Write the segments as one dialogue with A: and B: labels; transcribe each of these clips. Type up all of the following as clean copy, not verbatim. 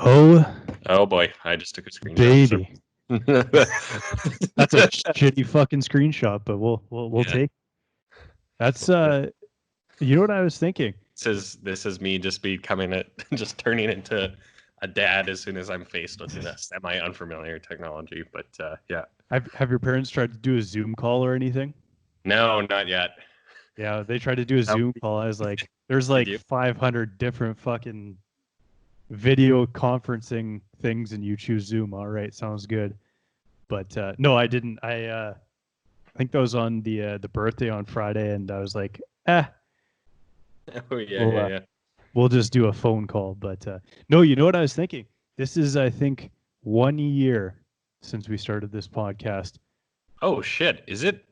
A: Oh,
B: Oh boy, I just took a screenshot.
A: baby. That's a
B: Yeah.
A: shitty fucking screenshot, but we'll take. That's you know what I was thinking?
B: This is me just just turning into a dad as soon as I'm faced with a semi unfamiliar technology. But yeah,
A: Have your parents tried to do a Zoom call or anything?
B: no, not yet.
A: Yeah, they tried to do a
B: How
A: Zoom call. I was like, there's
B: did
A: like
B: you?
A: 500 different fucking video conferencing things, and you choose Zoom. All right, sounds good. But no, I didn't. I think that was on the birthday on Friday, and I was like,
B: Oh yeah,
A: we'll
B: yeah,
A: uh,
B: yeah.
A: we'll just do a phone call. But no, you know what I was thinking? This is, I think, 1 year since we started this podcast.
B: Oh shit, is it?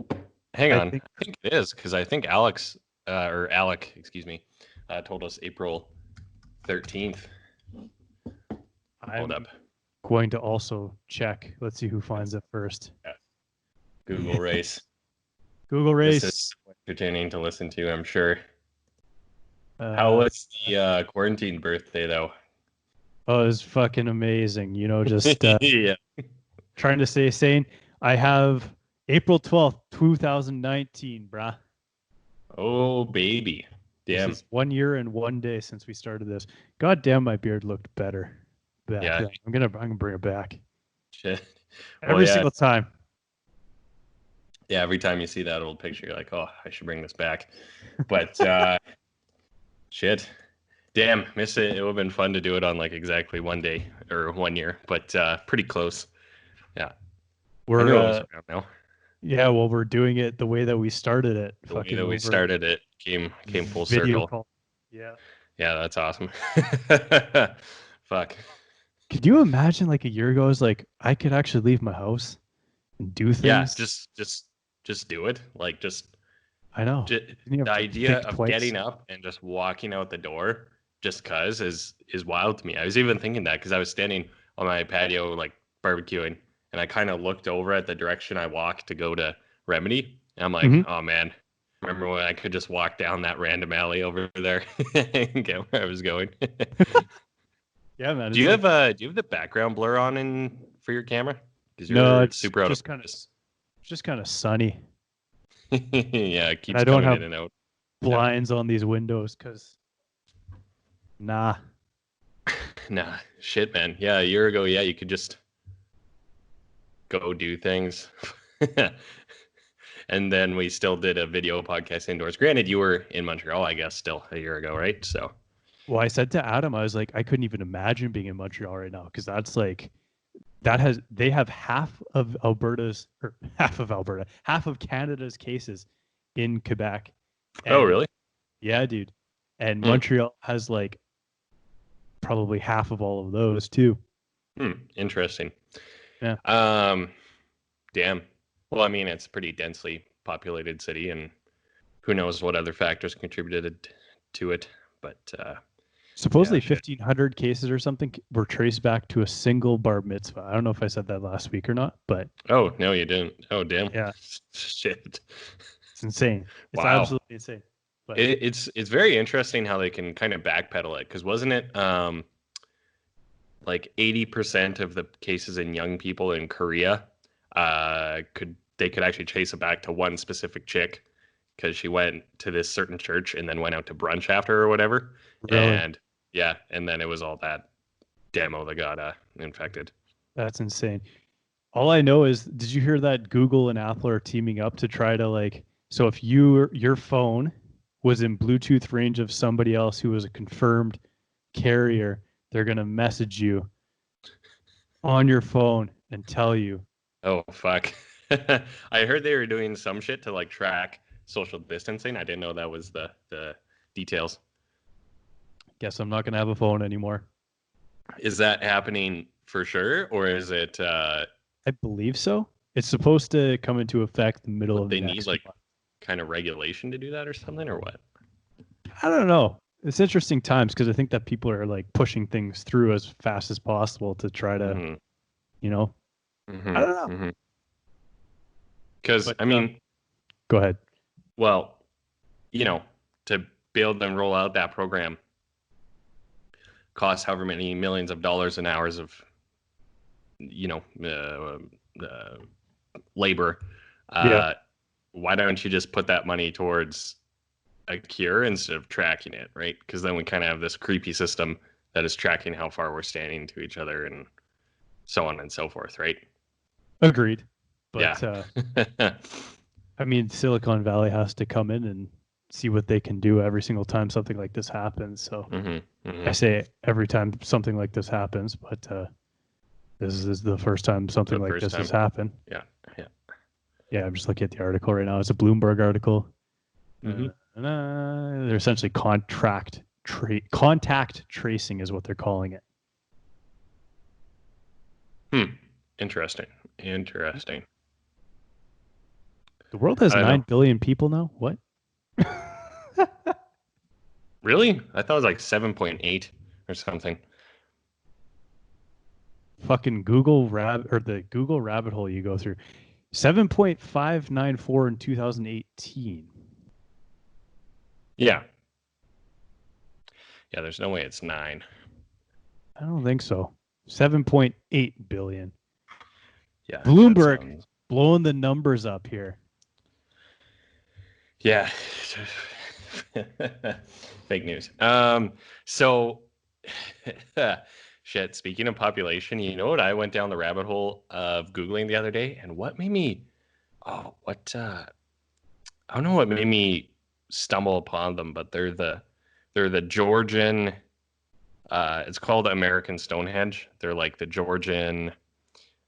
B: Hang
A: I
B: on,
A: think
B: I think it is because I think Alex or Alec, excuse me, told us April 13th. Hold
A: I'm
B: up.
A: going to also check. Let's see who finds it first.
B: Yeah. Google race.
A: Google
B: This
A: race.
B: is entertaining to listen to, I'm sure. How
A: Uh,
B: was the quarantine birthday, though?
A: oh, it was fucking amazing. You know, just
B: Yeah.
A: trying to stay sane. I have April 12th, 2019, brah.
B: Oh, baby.
A: This
B: Damn.
A: is 1 year and 1 day since we started this. God damn, my beard looked better back
B: Yeah.
A: then. I'm gonna bring it back
B: Shit. Well,
A: every
B: yeah.
A: single time.
B: Yeah. Every time you see that old picture, you're like, oh, I should bring this back. But shit. Damn. Miss it. It would have been fun to do it on like exactly 1 day or 1 year, but pretty close. Yeah. I
A: We're
B: knew it was around now.
A: yeah, well, we're doing it the way that we started it,
B: The way
A: fucking
B: that we
A: over
B: started it came full
A: video
B: circle.
A: call. Yeah.
B: Yeah, that's awesome. Fuck.
A: Could you imagine like a year ago? I was like, I could actually leave my house and do
B: Yeah,
A: things.
B: just do it. Like
A: I know.
B: just
A: Didn't you
B: the
A: have to
B: idea
A: think
B: of
A: twice?
B: getting up and just walking out the door just cuz is wild to me. I was even thinking that cuz I was standing on my patio like barbecuing and I kind of looked over at the direction I walked to go to Remedy and I'm like,
A: Mm-hmm.
B: "Oh man, remember when I could just walk down that random alley over there and get where I was going?"
A: Yeah, man. It's like
B: Do you have the background blur on in for your camera? Because
A: no,
B: you're
A: it's
B: super out of
A: just kind of
B: focus.
A: just kind of sunny,
B: Yeah, it
A: and
B: keeps
A: I don't
B: coming
A: have
B: in and out. Yeah.
A: blinds on these windows because nah.
B: Nah, shit, man. Yeah, a year ago, yeah, you could just go do things. And then we still did a video podcast indoors. Granted, you were in Montreal, I guess, still a year ago, right? So,
A: Well, I said to Adam, I was like, I couldn't even imagine being in Montreal right now because that's like they have half of Alberta's or half of Canada's cases in Quebec,
B: oh,
A: and
B: really?
A: yeah, dude, and
B: Hmm.
A: Montreal has like probably half of all of those too.
B: Interesting.
A: Yeah.
B: Um, damn. Well, I mean, it's a pretty densely populated city, and who knows what other factors contributed to it. But yeah,
A: Supposedly
B: shit.
A: 1,500 cases or something were traced back to a single bar mitzvah. I don't know if I said that last week or not, but
B: Oh, no, you didn't. Oh, damn.
A: yeah,
B: Shit.
A: it's insane. It's
B: Wow.
A: absolutely insane. But
B: It's very interesting how they can kind of backpedal it because wasn't it like 80% of the cases in young people in Korea could actually trace it back to one specific chick because she went to this certain church and then went out to brunch after or whatever.
A: really,
B: And yeah, and then it was all that demo that got infected.
A: that's insane. All I know is, did you hear that Google and Apple are teaming up to try to like, so if your phone was in Bluetooth range of somebody else who was a confirmed carrier, they're gonna message you on your phone and tell you.
B: Oh fuck. I heard they were doing some shit to like track social distancing. I didn't know that was the details.
A: Guess I'm not gonna have a phone anymore.
B: Is that happening for sure, or is it
A: I believe so. It's supposed to come into effect the middle
B: would
A: of
B: they need
A: next
B: like
A: month.
B: kind of regulation to do that or something, or what?
A: I don't know. It's interesting times because I think that people are like pushing things through as fast as possible to try to,
B: Mm-hmm.
A: you know, I
B: Mm-hmm.
A: don't know.
B: Mm-hmm. Because
A: But
B: I mean,
A: go ahead.
B: well, you know, to build and roll out that program, costs however many millions of dollars and hours of, labor.
A: Yeah.
B: Why don't you just put that money towards a cure instead of tracking it, right? Because then we kind of have this creepy system that is tracking how far we're standing to each other and so on and so forth, right?
A: Agreed.
B: Yeah.
A: But I mean, Silicon Valley has to come in and see what they can do every single time something like this happens. So I say every time something like this happens, but this is the first time something like this has happened.
B: Yeah.
A: Yeah, I'm just looking at the article right now. It's a Bloomberg article. They're essentially contact tracing is what they're calling it.
B: Interesting.
A: The world has 9 billion people now. What?
B: Really? I thought it was like 7.8 or something.
A: Fucking the Google rabbit hole you go through. 7.594 in 2018.
B: Yeah. Yeah, there's no way it's 9.
A: I don't think so. 7.8 billion.
B: Yeah.
A: Bloomberg blowing the numbers up here.
B: Yeah. Fake news. So shit, speaking of population, you know what I went down the rabbit hole of Googling the other day, and what made me I don't know what made me stumble upon them, but they're the Georgian it's called American Stonehenge. They're like the Georgia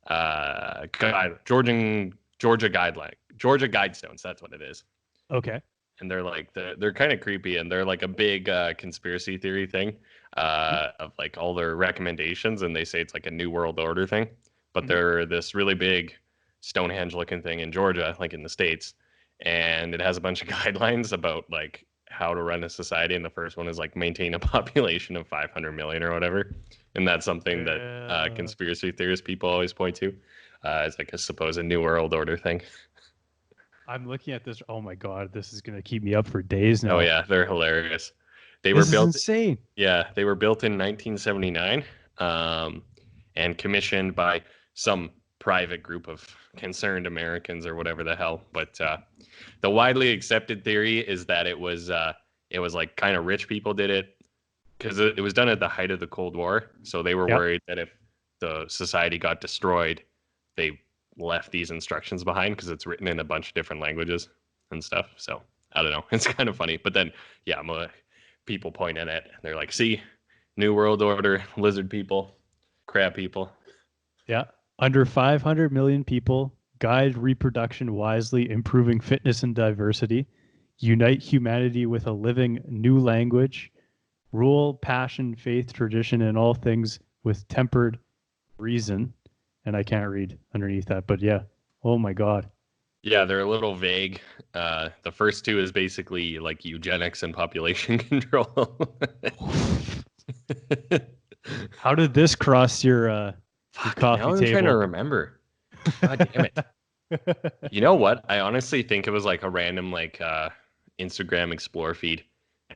B: Guidestones, that's what it is.
A: Okay.
B: And they're like they're kind of creepy, and they're like a big conspiracy theory thing of like all their recommendations, and they say it's like a new world order thing, but they're this really big Stonehenge looking thing in Georgia, like in the States, and it has a bunch of guidelines about like how to run a society, and the first one is like maintain a population of 500 million or whatever, and that's something that conspiracy theorist people always point to as like a supposed new world order thing.
A: I'm looking at this. Oh my god, this is gonna keep me up for days now.
B: Oh yeah, they're hilarious.
A: This is insane.
B: Yeah, they were built in 1979, and commissioned by some private group of concerned Americans or whatever the hell. But the widely accepted theory is that it was like kind of rich people did it because it was done at the height of the Cold War. So they were worried that if the society got destroyed, they left these instructions behind because it's written in a bunch of different languages and stuff. So I don't know. It's kind of funny. But then, yeah, people point at it. They're like, see, New World Order, lizard people, crab people.
A: Yeah. Under 500 million people, guide reproduction wisely, improving fitness and diversity, unite humanity with a living new language, rule, passion, faith, tradition, and all things with tempered reason. And I can't read underneath that, but yeah. Oh my God.
B: Yeah, they're a little vague. The first two is basically like eugenics and population control.
A: How did this cross your coffee
B: now I'm
A: table?
B: trying to remember. God damn it. You know what? I honestly think it was like a random like Instagram Explore feed,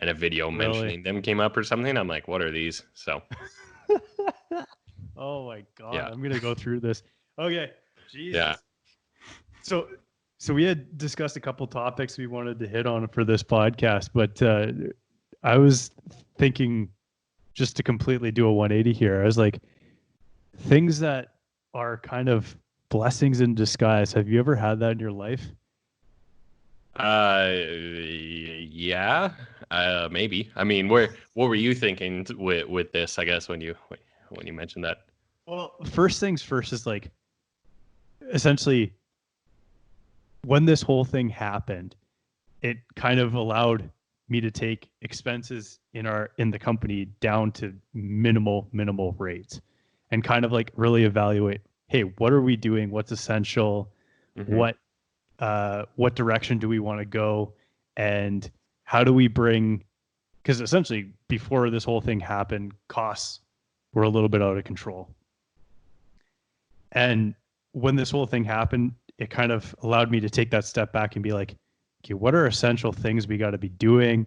B: and a video mentioning them came up or something. I'm like, what are these? So.
A: Oh my God. Yeah. I'm going to go through this. Okay. Jesus. Yeah. So we had discussed a couple topics we wanted to hit on for this podcast, but I was thinking just to completely do a 180 here. I was like, things that are kind of blessings in disguise. Have you ever had that in your life?
B: Yeah, maybe. I mean, what were you thinking with this, I guess, when you mentioned that?
A: Well, first things first is like, essentially, when this whole thing happened, it kind of allowed me to take expenses in the company down to minimal rates, and kind of like really evaluate, hey, what are we doing? What's essential? Mm-hmm. What direction do we want to go? And how do we bring, because essentially before this whole thing happened, costs were a little bit out of control. And when this whole thing happened, it kind of allowed me to take that step back and be like, okay, what are essential things we got to be doing?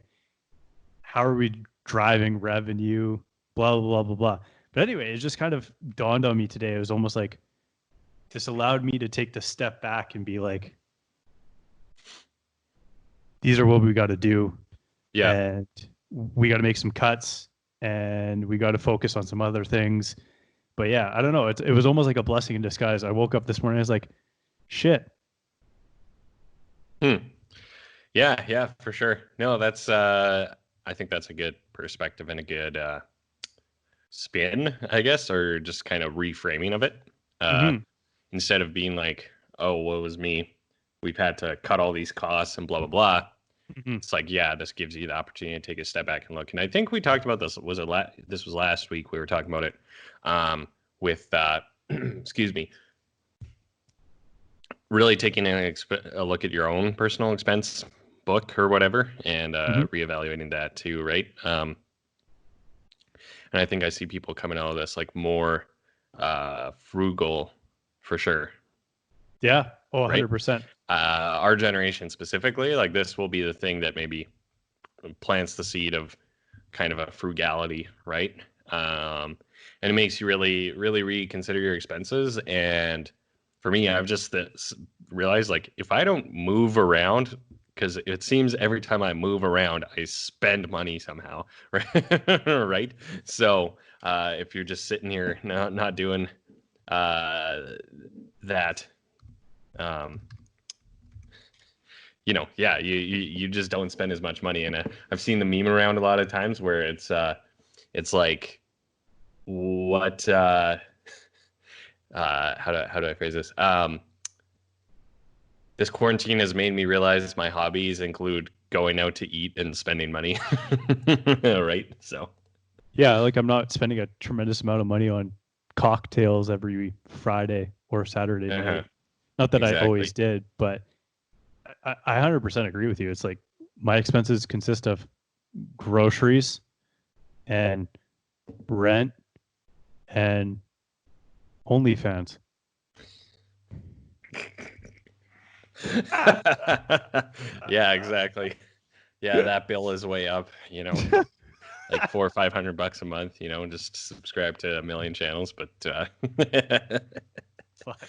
A: How are we driving revenue? blah, blah, blah, blah, blah. But anyway, it just kind of dawned on me today. It was almost like this allowed me to take the step back and be like, these are what we got to do.
B: Yeah.
A: And we got to make some cuts and we got to focus on some other things. But yeah, I don't know. It was almost like a blessing in disguise. I woke up this morning, I was like, shit.
B: Yeah, for sure. No, that's I think that's a good perspective and a good spin, I guess, or just kind of reframing of it. Instead of being like, oh, what was me? We've had to cut all these costs and blah blah blah. It's like, yeah, this gives you the opportunity to take a step back and look. And I think we talked about this. This was last week. We were talking about it with excuse me, really taking a look at your own personal expense book or whatever, and reevaluating that too, right? And I think I see people coming out of this like more frugal, for sure.
A: Yeah. Oh,
B: right?
A: 100%.
B: Our generation specifically, like this will be the thing that maybe plants the seed of kind of a frugality, right? And it makes you really, really reconsider your expenses. And for me, I've just realized, like, if I don't move around, because it seems every time I move around, I spend money somehow, right? Right? So if you're just sitting here not doing that, you just don't spend as much money. And I've seen the meme around a lot of times where it's like, what how do I phrase this? This quarantine has made me realize my hobbies include going out to eat and spending money. Right? So
A: yeah, like I'm not spending a tremendous amount of money on cocktails every Friday or Saturday night. Not that I always did, but I 100% agree with you. It's like my expenses consist of groceries and rent and OnlyFans.
B: Yeah, exactly. Yeah, that bill is way up, like $400 or $500 a month, just subscribe to a million channels, but
A: fuck.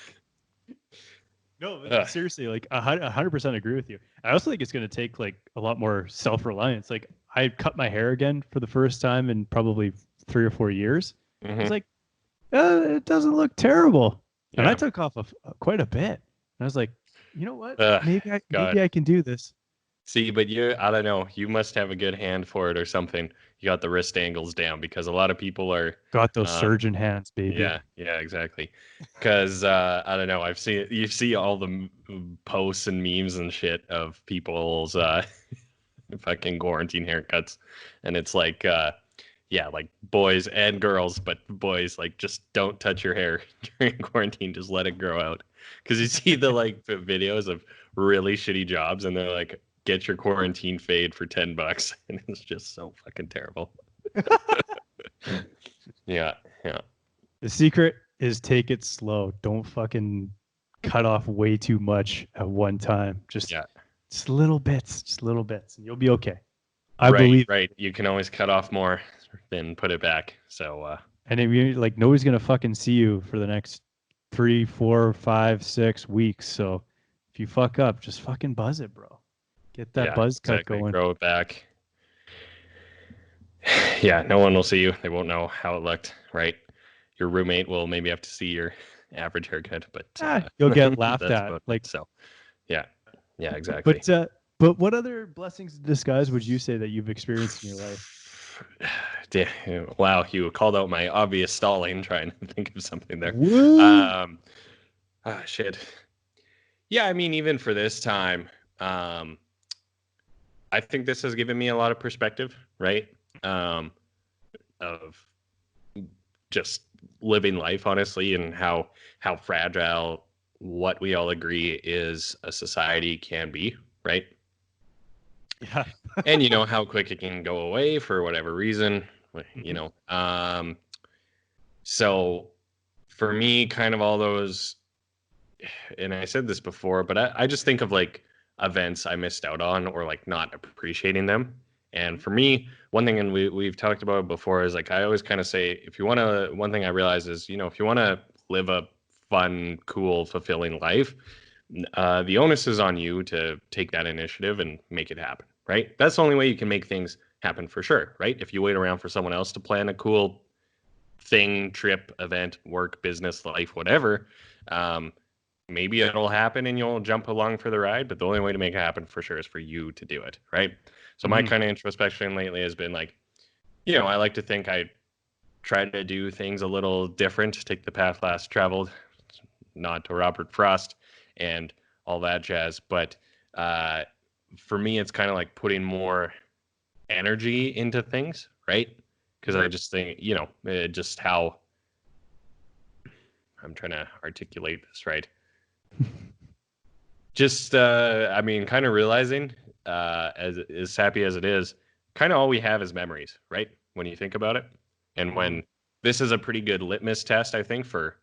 A: No, seriously, like 100% agree with you. I also think it's going to take like a lot more self-reliance. Like I cut my hair again for the first time in probably 3 or 4 years. I was like, it doesn't look terrible. And I took off quite a bit. And I was like, you know what? Maybe I can do this.
B: See, but I don't know. You must have a good hand for it or something. You got the wrist angles down, because a lot of people are
A: got those surgeon hands, baby.
B: Yeah, exactly. Because I don't know. You see all the posts and memes and shit of people's fucking quarantine haircuts, and it's like like boys and girls, but boys, like, just don't touch your hair during quarantine. Just let it grow out. Because you see the like videos of really shitty jobs, and they're like, get your quarantine fade for $10, and it's just so fucking terrible. Yeah.
A: The secret is take it slow. Don't fucking cut off way too much at one time. Just little bits, and you'll be okay. I believe.
B: Right. You can always cut off more than put it back. So.
A: And if you like, nobody's gonna fucking see you for the next 3, 4, 5, 6 weeks. So if you fuck up, just fucking buzz it, bro. Get that buzz cut going.
B: Grow it back. Yeah, no one will see you. They won't know how it looked, right? Your roommate will maybe have to see your average haircut, but
A: you'll get laughed at. Like,
B: so, yeah, exactly.
A: But what other blessings in disguise would you say that you've experienced in your life?
B: Wow, you called out my obvious stalling, trying to think of something there. Shit. Yeah, I mean, even for this time, I think this has given me a lot of perspective, right? Of just living life, honestly, and how fragile what we all agree is a society can be, right?
A: Yeah.
B: And how quick it can go away for whatever reason, so for me, kind of all those, and I said this before, but I just think of like events I missed out on, or like not appreciating them. And for me, one thing, and we've talked about it before, is like I always kind of say, if you want to, one thing I realize is, if you want to live a fun, cool, fulfilling life, the onus is on you to take that initiative and make it happen, right? That's the only way you can make things happen for sure, right? If you wait around for someone else to plan a cool thing, trip, event, work, business, life, whatever, maybe it'll happen and you'll jump along for the ride, but the only way to make it happen for sure is for you to do it, right? So my kind of introspection lately has been like, I like to think I try to do things a little different, take the path less traveled, nod to Robert Frost and all that jazz. But for me, it's kind of like putting more energy into things, right? Because I just think, just how I'm trying to articulate this, right? Just, kind of realizing, as happy as it is, kind of all we have is memories, right? When you think about it. And when this is a pretty good litmus test, I think, for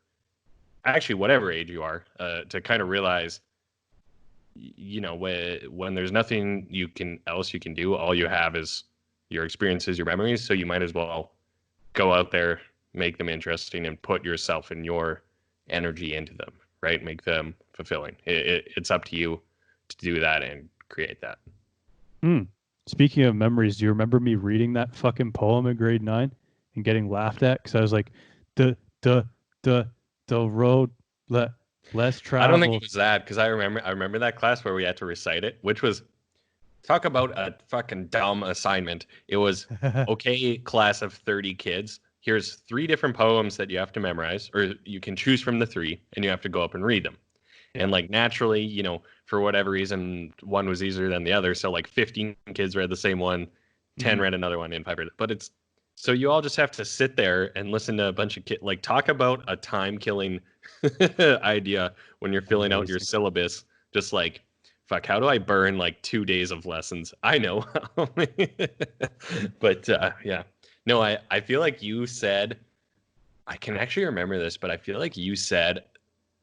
B: actually whatever age you are, to kind of realize, when there's nothing you can do, all you have is your experiences, your memories. So you might as well go out there, make them interesting, and put yourself and your energy into them, right? Make them fulfilling. It's up to you to do that and create that.
A: Speaking of memories, do you remember me reading that fucking poem in grade 9 and getting laughed at? Because I was like, the road less traveled.
B: I don't think it was that, because I remember that class where we had to recite it, which was, talk about a fucking dumb assignment. It was, okay, class of 30 kids, here's 3 different poems that you have to memorize, or you can choose from the 3, and you have to go up and read them. Yeah. And like naturally, for whatever reason, one was easier than the other. So like 15 kids read the same one, 10 read another one, and 5 read it. But it's, so you all just have to sit there and listen to a bunch of kids, like talk about a time killing idea when you're filling out your syllabus. Just like, fuck, how do I burn like 2 days of lessons? I know. But yeah, no, I feel like you said, I can actually remember this, but I feel like you said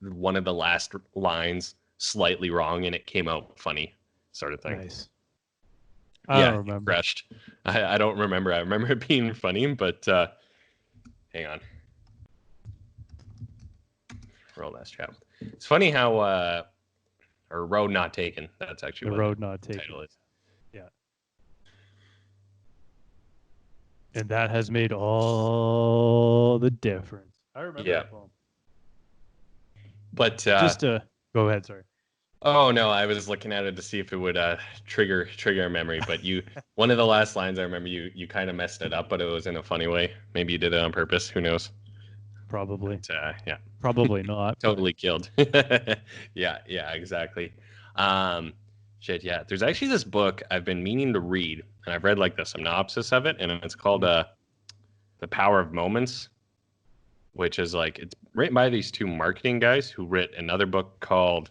B: one of the last lines slightly wrong and it came out funny, sort of thing.
A: Nice.
B: I don't remember. Crushed. I don't remember. I remember it being funny, but hang on. Roll last traveled. It's funny how or road not taken. That's actually
A: the
B: what
A: road not taken. Title is. Yeah. And that has made all the difference. I remember that poem.
B: But
A: just go ahead, sorry.
B: Oh no, I was looking at it to see if it would trigger a memory. But one of the last lines I remember, you kind of messed it up, but it was in a funny way. Maybe you did it on purpose. Who knows?
A: Probably.
B: But, yeah.
A: Probably not.
B: Totally killed. Yeah, exactly. Shit, yeah. There's actually this book I've been meaning to read, and I've read like the synopsis of it, and it's called The Power of Moments, which is like, it's written by these 2 marketing guys who wrote another book called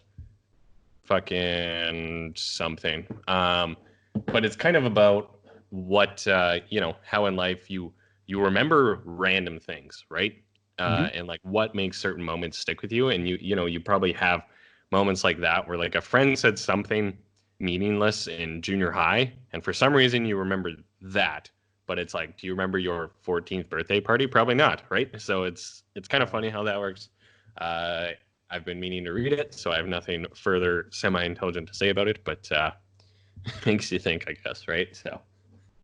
B: fucking something. But it's kind of about what, how in life you remember random things, right? And like what makes certain moments stick with you. And you probably have moments like that where like a friend said something meaningless in junior high, and for some reason you remember that. But it's like, do you remember your 14th birthday party? Probably not, right? So it's kind of funny how that works. I've been meaning to read it, so I have nothing further semi-intelligent to say about it, but makes you think, I guess, right? So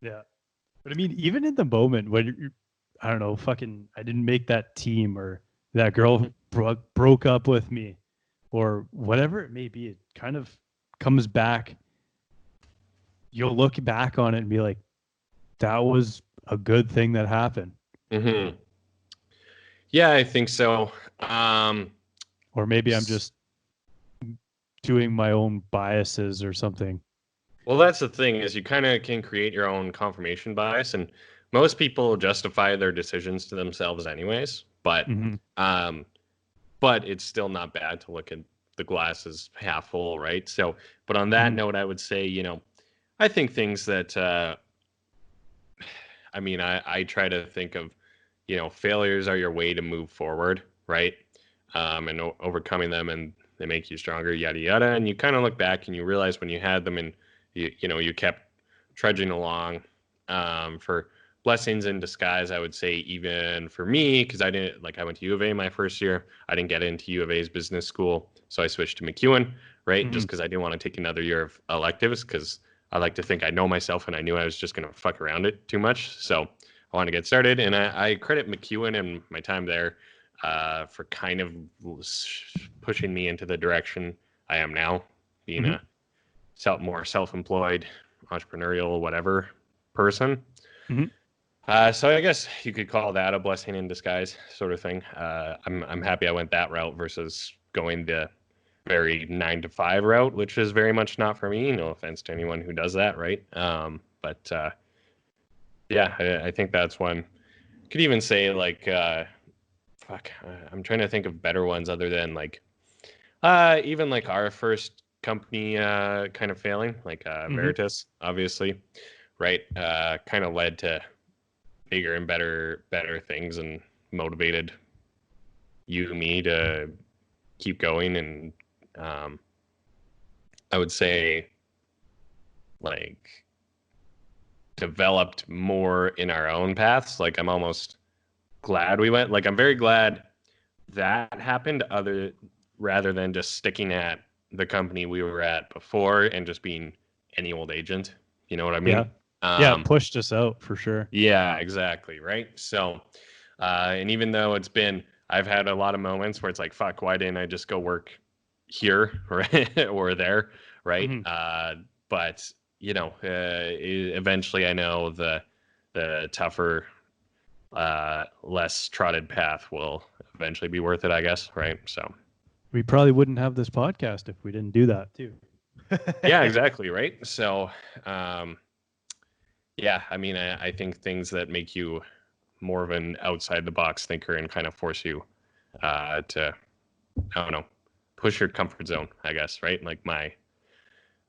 A: yeah. But I mean, even in the moment when you're, I don't know, fucking, I didn't make that team, or that girl broke up with me, or whatever it may be, it kind of comes back. You'll look back on it and be like, that was a good thing that happened.
B: Mm-hmm. Yeah, I think so.
A: Or maybe I'm just doing my own biases or something.
B: Well, that's the thing, is you kind of can create your own confirmation bias, and most people justify their decisions to themselves anyways. But but it's still not bad to look at the glass as half full, right? So, but on that note, I would say, I think things that I try to think of, failures are your way to move forward, right? And overcoming them, and they make you stronger, yada, yada. And you kind of look back and you realize when you had them and you kept trudging along. For blessings in disguise, I would say, even for me, because I went to UofA my first year. I didn't get into UofA's business school, so I switched to Macewan, right? Just because I didn't want to take another year of electives, because I like to think I know myself, and I knew I was just going to fuck around it too much. So I want to get started, and I credit Macewan and my time there for kind of pushing me into the direction I am now, being a more self-employed, entrepreneurial, whatever person. So I guess you could call that a blessing in disguise, sort of thing. I'm happy I went that route versus going the very 9 to 5 route, which is very much not for me. No offense to anyone who does that, right? But yeah, I think that's one. Could even say like, I'm trying to think of better ones other than like, even like our first company kind of failing, like Veritas, obviously, right? Kind of led to bigger and better things and motivated me to keep going. And I would say like developed more in our own paths. Like I'm almost glad we went. Like I'm very glad that happened rather than just sticking at the company we were at before and just being any old agent. You know what I mean?
A: Yeah, it pushed us out for sure.
B: Yeah, exactly. Right. So, and even though I've had a lot of moments where it's like, fuck, why didn't I just go work here right? or there? Right. But eventually I know the tougher, less trotted path will eventually be worth it, I guess. Right. So
A: we probably wouldn't have this podcast if we didn't do that too.
B: Yeah, exactly. Right. So, yeah, I mean, I think things that make you more of an outside the box thinker and kind of force you to, I don't know, push your comfort zone, I guess, right? Like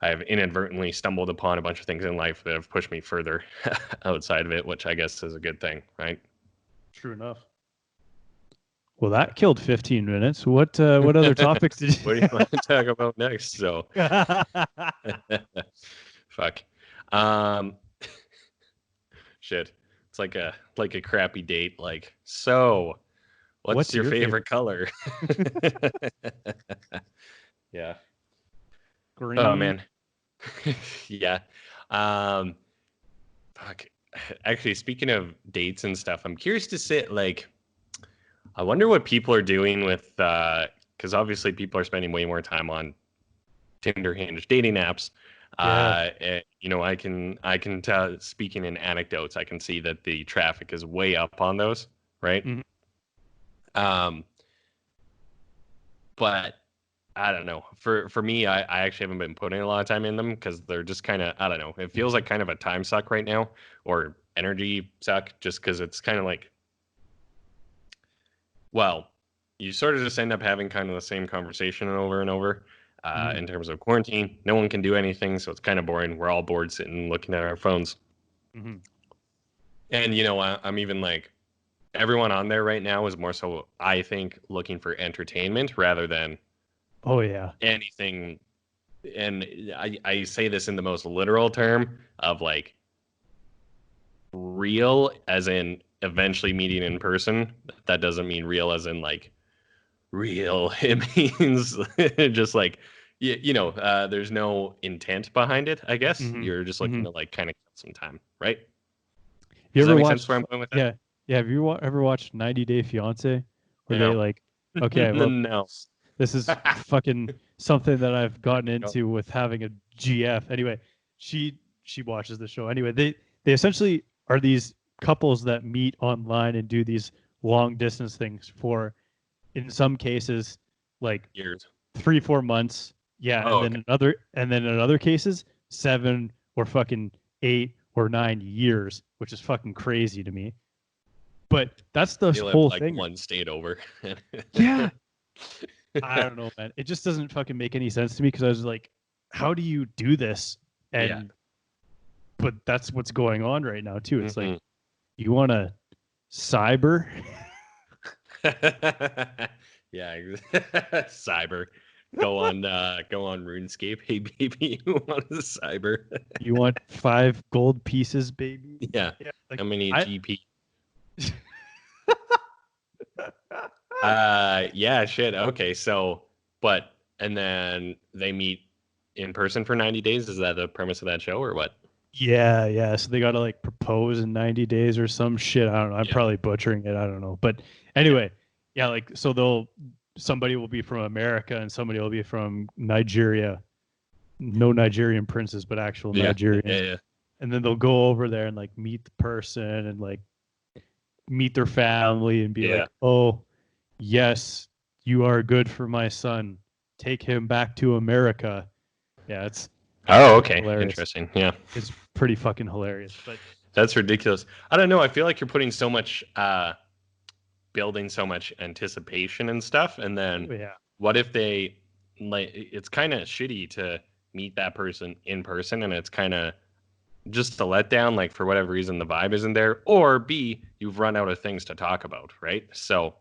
B: I've inadvertently stumbled upon a bunch of things in life that have pushed me further outside of it, which I guess is a good thing, right?
A: True enough. Well, that killed 15 minutes. What other topics did you?
B: What do you want to talk about next? So, fuck. Shit. It's like a crappy date. Like, so what's your favorite color? Yeah.
A: Green.
B: Oh man. Yeah. Fuck. Actually, speaking of dates and stuff, I'm curious to sit like I wonder what people are doing with because obviously people are spending way more time on Tinder, Hinge, dating apps. I can tell, speaking in anecdotes, I can see that the traffic is way up on those, right? But I don't know. For me, I actually haven't been putting a lot of time in them because they're just kind of, I don't know. It feels like kind of a time suck right now, or energy suck, just because it's kind of like, well, you sort of just end up having kind of the same conversation over and over. In terms of quarantine, no one can do anything, so it's kind of boring. We're all bored sitting looking at our phones. And I'm even like, everyone on there right now is more so, I think, looking for entertainment rather than anything. And I say this in the most literal term of like real, as in eventually meeting in person. That doesn't mean real as in like real. It means just like there's no intent behind it, I guess. You're just looking to like kind of kill some time, right?
A: Does that make sense where I'm going with that? Yeah. Have you ever watched 90 Day Fiance? Where they like, okay, well,
B: no.
A: This is fucking something that I've gotten into with having a GF. Anyway, she watches the show. Anyway, they essentially are these couples that meet online and do these long distance things for, in some cases, like
B: years,
A: 3-4 months. Yeah, and then in other cases, 7 or fucking 8 or 9 years, which is fucking crazy to me. But that's the whole thing.
B: One state over.
A: Yeah. I don't know, man. It just doesn't fucking make any sense to me because I was like, how do you do this? But that's what's going on right now too. It's like, you want to cyber?
B: Yeah, cyber. go on RuneScape. Hey baby, you want a cyber?
A: You want 5 gold pieces, baby?
B: Yeah.
A: Yeah, like
B: How many
A: I.
B: GP? Yeah, shit. Okay, so but and then they meet in person for 90 days. Is that the premise of that show or what?
A: Yeah, yeah. So they got to like propose in 90 days or some shit. I don't know. I'm
B: Yeah.
A: probably butchering it. I don't know. But
B: Yeah.
A: anyway, yeah, like so somebody will be from America and somebody will be from Nigeria. No Nigerian princes, but actual
B: Yeah.
A: Nigerians.
B: Yeah.
A: And then they'll go over there and like meet the person and like meet their family and be
B: Yeah.
A: like, "Oh, yes, you are good for my son. Take him back to America." Yeah, it's
B: Oh, okay.
A: hilarious.
B: Interesting. Yeah.
A: It's pretty fucking hilarious. But
B: That's ridiculous. I don't know. I feel like you're putting so much building so much anticipation and stuff, and then
A: yeah.
B: what if they like it's kind of shitty to meet that person in person and it's kind of just a letdown, like for whatever reason the vibe isn't there, or B, you've run out of things to talk about, right? So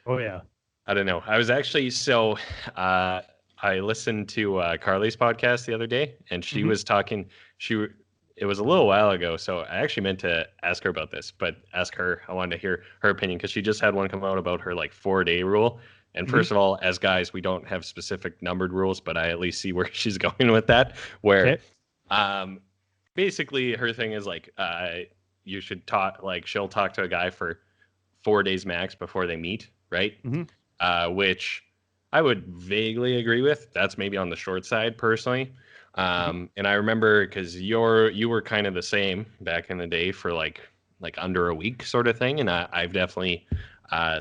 A: Oh yeah.
B: I don't know. I was actually I listened to Carly's podcast the other day, and she
A: Hmm.
B: was talking. It was a little while ago, so I actually meant to ask her about this, but ask her. I wanted to hear her opinion because she just had one come out about her like 4 day rule. And
A: Hmm.
B: first of all, as guys, we don't have specific numbered rules, but I at least see where she's going with that. Where,
A: Okay.
B: um, basically her thing is like, you should talk. Like she'll talk to a guy for 4 days max before they meet, right?
A: Hmm.
B: Which I would vaguely agree with. That's maybe on the short side personally.
A: Hmm.
B: And I remember because you were kind of the same back in the day for like under a week sort of thing, and I've definitely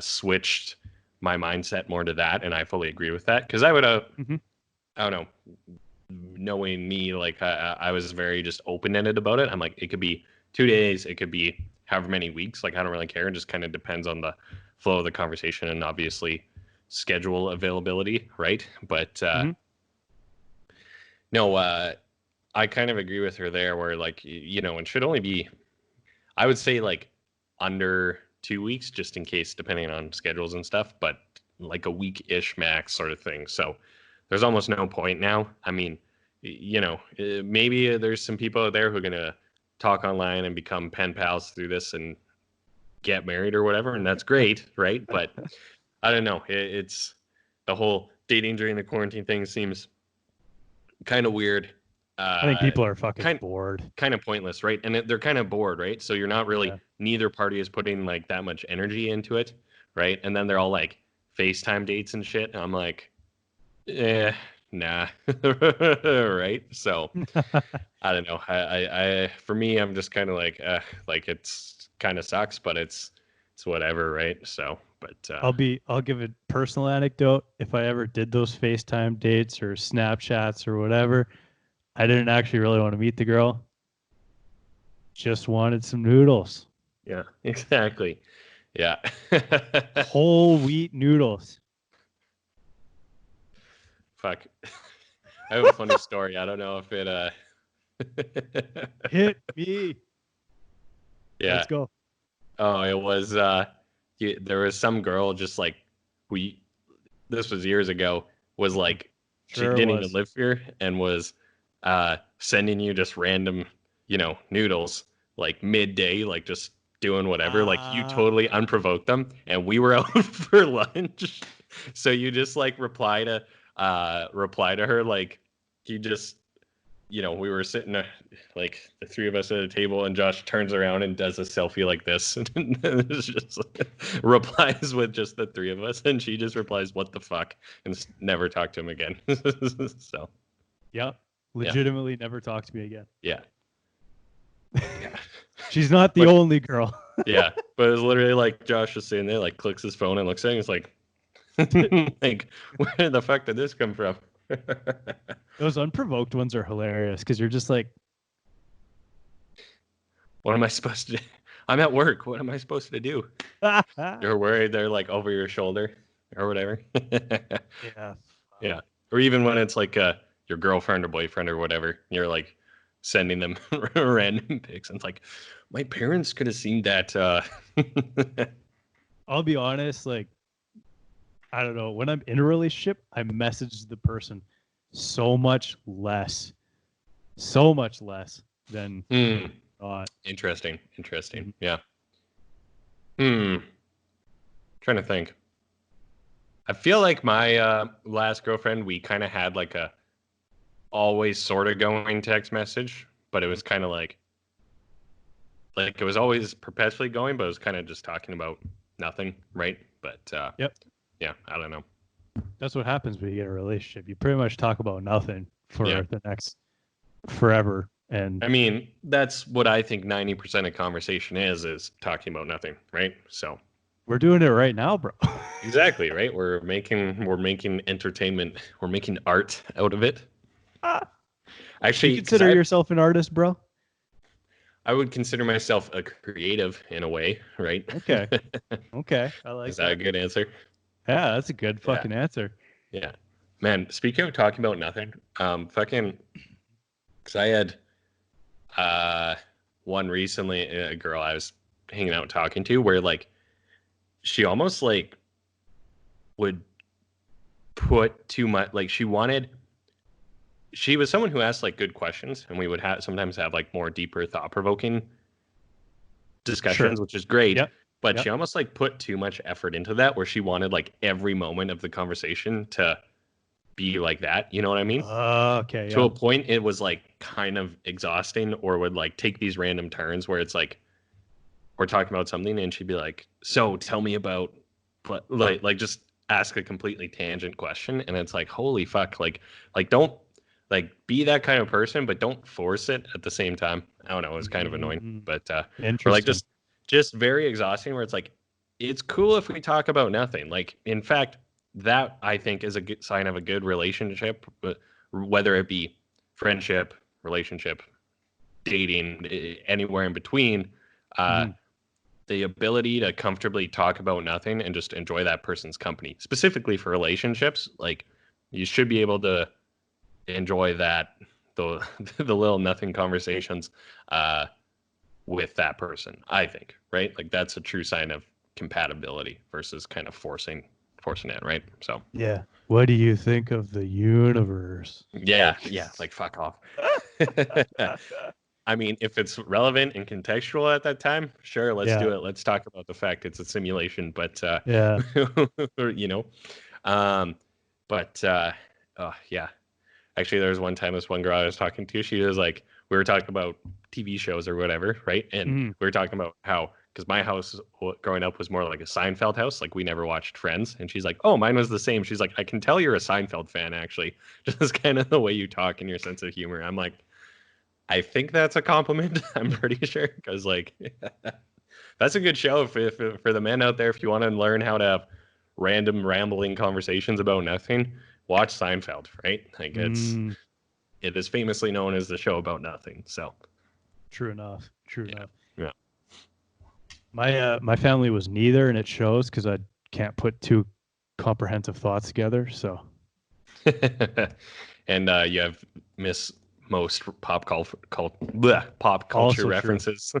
B: switched my mindset more to that, and I fully agree with that because I would
A: Hmm.
B: I don't know, knowing me, like I was very just open ended about it. I'm like, it could be 2 days, it could be however many weeks. Like I don't really care. It just kind of depends on the flow of the conversation and obviously schedule availability, right? But
A: Hmm.
B: no, I kind of agree with her there, where like it should only be, I would say like under 2 weeks, just in case, depending on schedules and stuff. But like a week ish max, sort of thing. So there's almost no point now. I mean, maybe there's some people out there who are gonna talk online and become pen pals through this and get married or whatever, and that's great, right? But I don't know. It's the whole dating during the quarantine thing seems kind of weird.
A: I think
B: Uh,
A: people are fucking
B: kind
A: bored.
B: kind of pointless, right? And they're kind of bored, right? So you're not really,
A: Yeah.
B: neither party is putting like that much energy into it, right? And then they're all like FaceTime dates and shit. And I'm like, nah, right? So I don't know. For me, I'm just kind of like it's kind of sucks, but it's whatever, right? So, but
A: I'll give a personal anecdote. If I ever did those FaceTime dates or Snapchats or whatever, I didn't actually really want to meet the girl. Just wanted some noodles.
B: yeah, exactly. Yeah.
A: Whole wheat noodles.
B: Fuck. I have a funny story. I don't know if it
A: Hit me.
B: yeah.
A: Let's go.
B: Oh, it was there was some girl just like we this was years ago, was like she
A: Sure it
B: didn't even
A: was.
B: live here and was sending you just random, noodles like midday, like just doing whatever, like you totally
A: Ah.
B: unprovoked them and we were out for lunch. So you just like reply to her like you just we were sitting like the three of us at a table, and Josh turns around and does a selfie like this, and it's just replies with just the three of us, and she just replies, "What the fuck," and never talk to him again. So
A: Yep.
B: yeah,
A: Legitimately never talked to me again.
B: yeah, yeah.
A: She's not the
B: But
A: only girl.
B: yeah, but it's literally like Josh is sitting there, like clicks his phone and looks at it, and it's like, like where the fuck did this come from?
A: Those unprovoked ones are hilarious because you're just like,
B: What am I supposed to do? I'm at work. What am I supposed to do? You're worried they're like over your shoulder or whatever.
A: yeah.
B: Yeah. Or even when it's like your girlfriend or boyfriend or whatever, you're like sending them random pics. And it's like, my parents could have seen that.
A: I'll be honest, like I don't know. When I'm in a relationship, I message the person so much less than
B: Hmm.
A: not.
B: Interesting. Interesting.
A: Mhm.
B: Yeah. Hmm. Trying to think. I feel like my last girlfriend, we kind of had like a always sort of going text message, but it was kind of like it was always perpetually going, but it was kind of just talking about nothing, right? But
A: Yep.
B: yeah, I don't know.
A: That's what happens when you get a relationship. You pretty much talk about nothing
B: Yeah.
A: for the next forever. And
B: I mean, that's what I think 90% of conversation is talking about nothing, right? So
A: we're doing it right now, bro.
B: exactly, right? We're making entertainment, we're making art out of it.
A: Do you
B: Actually, because
A: consider yourself an artist, bro?
B: I would consider myself a creative in a way, right?
A: Okay. Okay. I like
B: Is that a
A: that.
B: good answer?
A: Yeah, that's a good
B: Yeah,
A: fucking answer.
B: yeah. Man, speaking of talking about nothing, fucking, because I had uh one recently, a girl I was hanging out talking to, where like she almost like would put too much, like she was someone who asked like good questions, and we would sometimes have like more deeper thought provoking
A: Sure.
B: discussions, which is great.
A: Yep.
B: But she
A: Yep.
B: almost like put too much effort into that, where she wanted like every moment of the conversation to be like that. You know what I mean?
A: Okay.
B: To
A: Yeah.
B: a point, it was like kind of exhausting, or would like take these random turns where it's like we're talking about something, and she'd be like, "So tell me about," like just ask a completely tangent question, and it's like, holy fuck, like don't like be that kind of person, but don't force it at the same time. I don't know, it was kind of annoying,
A: Mhm.
B: but or like
A: Interesting.
B: just very exhausting. Where it's like, it's cool if we talk about nothing. Like, in fact, that I think is a good sign of a good relationship, whether it be friendship, relationship, dating, anywhere in between. Uh,
A: Mhm.
B: the ability to comfortably talk about nothing and just enjoy that person's company, specifically for relationships, like you should be able to enjoy that, the the little nothing conversations uh with that person, I think, right? Like that's a true sign of compatibility versus kind of forcing it, right? So
A: Yeah. What do you think of the universe?
B: yeah, like fuck off. I mean, if it's relevant and contextual at that time, sure, let's
A: Yeah.
B: do it. Let's talk about the fact it's a simulation, but
A: Yeah.
B: you know, um, but oh yeah. Actually, there was one time this one girl I was talking to, she was like, we were talking about TV shows or whatever, right? And
A: Mhm.
B: we were talking about how, because my house growing up was more like a Seinfeld house, like we never watched Friends. And she's like, oh, mine was the same. She's like, I can tell you're a Seinfeld fan, actually, just kind of the way you talk and your sense of humor. I'm like, I think that's a compliment. I'm pretty sure, because like that's a good show if for the men out there. If you want to learn how to have random rambling conversations about nothing, watch Seinfeld. Right? Like
A: Mm,
B: it is famously known as the show about nothing. So
A: true enough. True
B: yeah,
A: enough.
B: yeah.
A: My family was neither, and it shows because I can't put two comprehensive thoughts together. So
B: And you have miss most pop culture
A: also true.
B: references.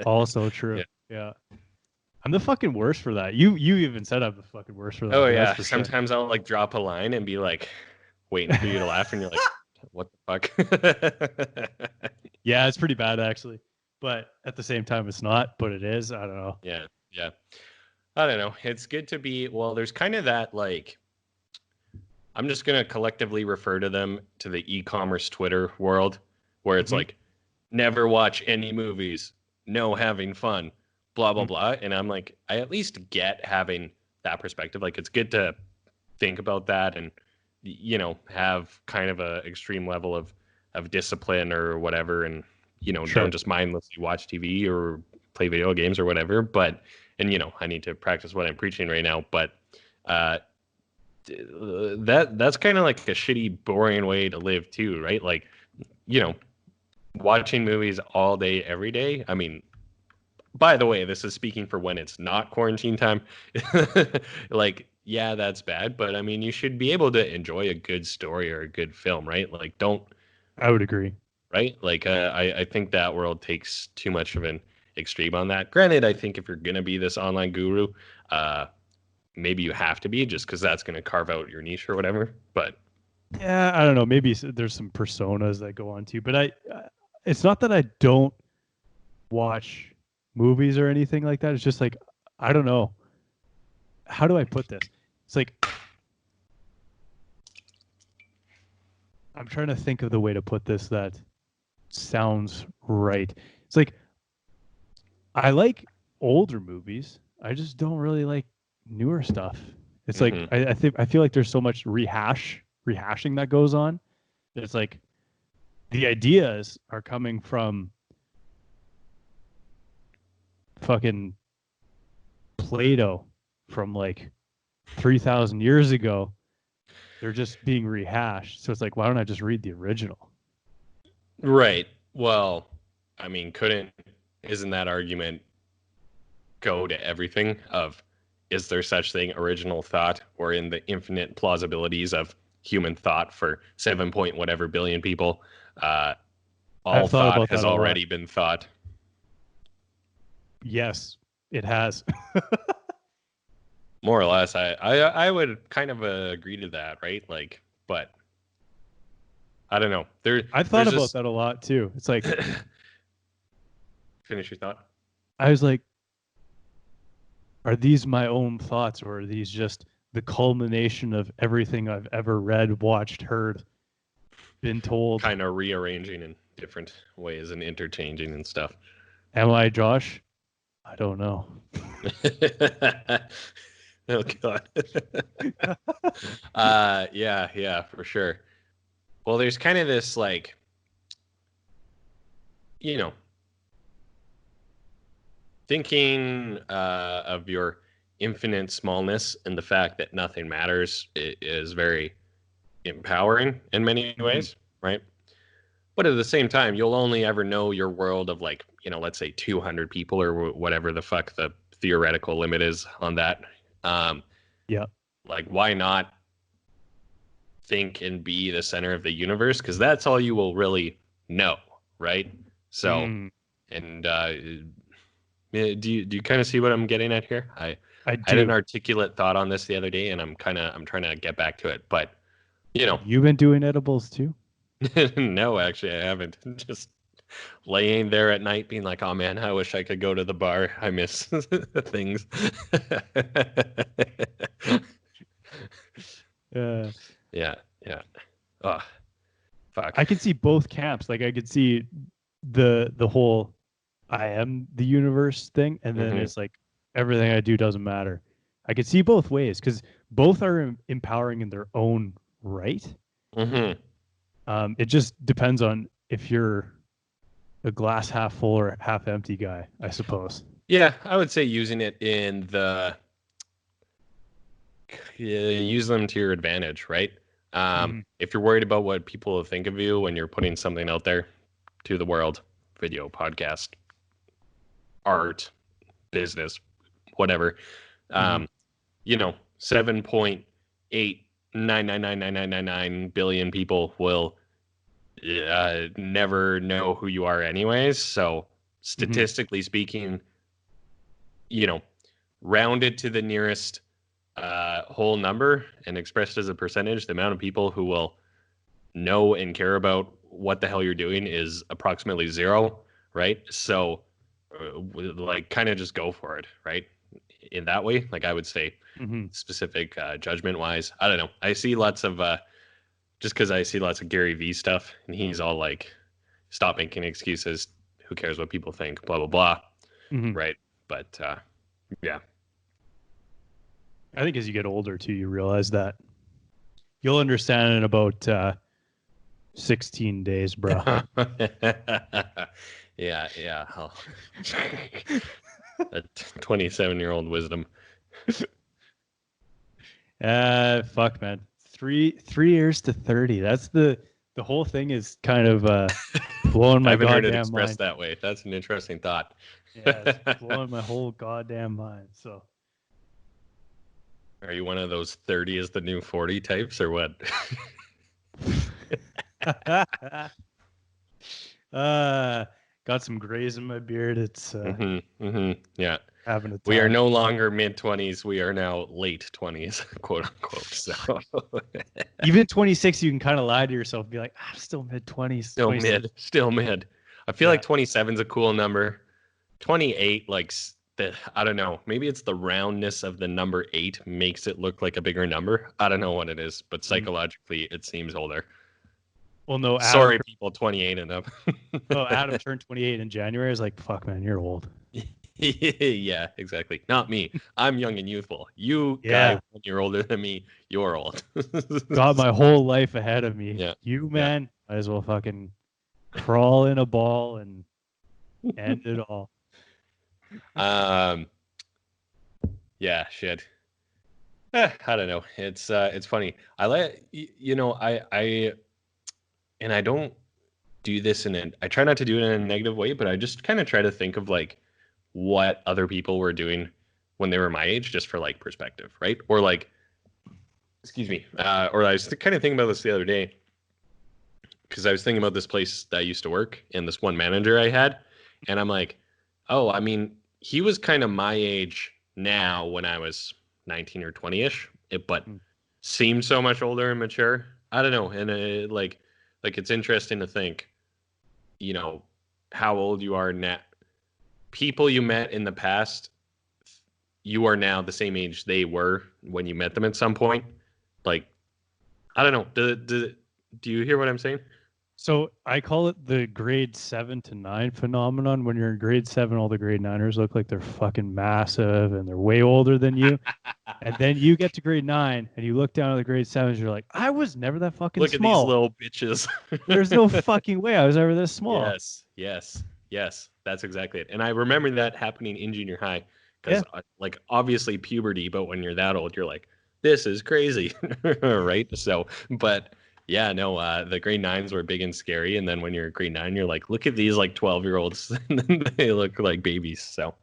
A: Also true.
B: Yeah.
A: Yeah. I'm the fucking worst for that. You even said I'm the fucking worst for that,
B: Oh
A: but that's
B: yeah.
A: for sure.
B: Sometimes I'll like drop a line and be like waiting for you to laugh, and you're like, what the fuck?
A: Yeah, it's pretty bad actually. But at the same time it's not, but it is. I don't know.
B: Yeah, yeah. I don't know. It's good to be, well, there's kind of that like, I'm just going to collectively refer to them to the e-commerce Twitter world, where it's
A: Hmm.
B: like never watch any movies, no having fun, blah blah blah. And I'm like, I at least get having that perspective. Like it's good to think about that and have kind of a extreme level of discipline or whatever, and don't
A: Sure.
B: just mindlessly watch TV or play video games or whatever. But and I need to practice what I'm preaching right now, but uh that's kind of like a shitty boring way to live too, right? Like you know watching movies all day every day. I mean, by the way, this is speaking for when it's not quarantine time. Like, yeah, that's bad, but I mean, you should be able to enjoy a good story or a good film, right? Like, don't,
A: I would agree.
B: right? Like, I think that world takes too much of an extreme on that. Granted, I think if you're gonna be this online guru, uh, maybe you have to be just because that's going to carve out your niche or whatever. But
A: yeah, I don't know. Maybe there's some personas that go on too, but it's not that I don't watch movies or anything like that. It's just like, I don't know. How do I put this? It's like, I'm trying to think of the way to put this that sounds right. It's like, I like older movies. I just don't really like newer stuff. It's like, I feel like there's so much rehashing that goes on. It's like the ideas are coming from fucking Plato from like 3,000 years ago. They're just being rehashed. So it's like, why don't I just read the original?
B: right. Well, I mean, isn't that argument go to everything of, is there such thing original thought, or in the infinite plausibilities of human thought for 7 point whatever billion people, all
A: I've thought
B: thought
A: about
B: has
A: that a lot.
B: already been thought?
A: Yes, it has.
B: More or less. I would kind of agree to that, right? Like, but I don't know.
A: I've thought
B: there's
A: about
B: just
A: that a lot too. It's like,
B: finish your thought.
A: I was like, are these my own thoughts, or are these just the culmination of everything I've ever read, watched, heard, been told?
B: Kind of rearranging in different ways and interchanging and stuff.
A: Am I Josh? I don't know.
B: Oh god. Yeah, for sure. Well, there's kind of this like, you know, thinking of your infinite smallness and the fact that nothing matters is very empowering in many ways, right? But at the same time, you'll only ever know your world of like, let's say 200 people or whatever the fuck the theoretical limit is on that.
A: Yeah.
B: Like, why not think and be the center of the universe? Because that's all you will really know, right? So, and do you kind of see what I'm getting at here? I had an articulate thought on this the other day, and I'm trying to get back to it. But
A: you've been doing edibles too?
B: No, actually, I haven't. Just laying there at night, being like, "Oh man, I wish I could go to the bar. I miss things." Yeah. Oh, fuck.
A: I can see both camps. Like I could see the whole I am the universe thing, and then it's like everything I do doesn't matter. I could see both ways because both are empowering in their own right. It just depends on if you're a glass half full or half empty guy, I suppose.
B: Yeah, I would say using it use them to your advantage, right? If you're worried about what people will think of you when you're putting something out there to the world, video, podcast, art, business, whatever, 7.8999999 billion people will never know who you are anyways. So statistically speaking, rounded to the nearest whole number and expressed as a percentage, the amount of people who will know and care about what the hell you're doing is approximately zero, right? So like kind of just go for it, right? In that way, like I would say specific judgment wise, I don't know. I see lots of just because I see lots of Gary Vee stuff, and he's all like, stop making excuses. Who cares what people think? Blah, blah, blah. Right. But yeah.
A: I think as you get older too, you realize that you'll understand in about 16 days, bro.
B: Yeah. Oh. That 27-year-old wisdom.
A: Fuck, man. 3 years to 30. That's the whole thing is kind of blowing my
B: I haven't heard it
A: goddamn
B: expressed
A: mind.
B: that way. That's an interesting thought.
A: Yeah, it's blowing my whole goddamn mind. So,
B: are you one of those 30 is the new 40 types or what?
A: got some grays in my beard. It's
B: Yeah.
A: having a
B: We are
A: time.
B: no longer mid-20s. We are now late 20s, quote unquote. So
A: Even 26, you can kind of lie to yourself and be like, I'm still mid-20s.
B: still mid. I feel
A: Yeah.
B: like 27 is a cool number. 28, like I don't know. Maybe it's the roundness of the number 8 makes it look like a bigger number. I don't know what it is, but psychologically, it seems older.
A: Well, no,
B: Sorry, people 28 and up.
A: Adam turned 28 in January. I was like, fuck, man, you're old.
B: Yeah, exactly. Not me. I'm young and youthful. You guy,
A: Yeah.
B: when you're older than me, you're old.
A: Got my whole life ahead of me.
B: Yeah.
A: You, man, might as well fucking crawl in a ball and end it all.
B: Yeah, shit. I don't know. It's funny. I let you know. I don't do this I try not to do it in a negative way, but I just kind of try to think of like what other people were doing when they were my age, just for like perspective, right? Or like, excuse me, or I was kind of thinking about this the other day because I was thinking about this place that I used to work and this one manager I had, and I'm like, oh, I mean, he was kind of my age now when I was 19 or 20ish, but seemed so much older and mature. I don't know, and like it's interesting to think, you know, how old you are now. People you met in the past, you are now the same age they were when you met them at some point. Like, I don't know. Do you hear what I'm saying?
A: So I call it the grade 7 to 9 phenomenon. When you're in grade 7, all the grade 9ers look like they're fucking massive and they're way older than you. And then you get to grade 9 and you look down at the grade 7s, you're like, I was never that fucking
B: Look
A: small.
B: at these little bitches.
A: There's no fucking way I was ever this small.
B: Yes. That's exactly it. And I remember that happening in junior high because, like, obviously puberty, but when you're that old, you're like, this is crazy, right? So, but yeah, no, the grade 9s were big and scary. And then when you're grade 9, you're like, look at these like 12-year-olds. They look like babies. So,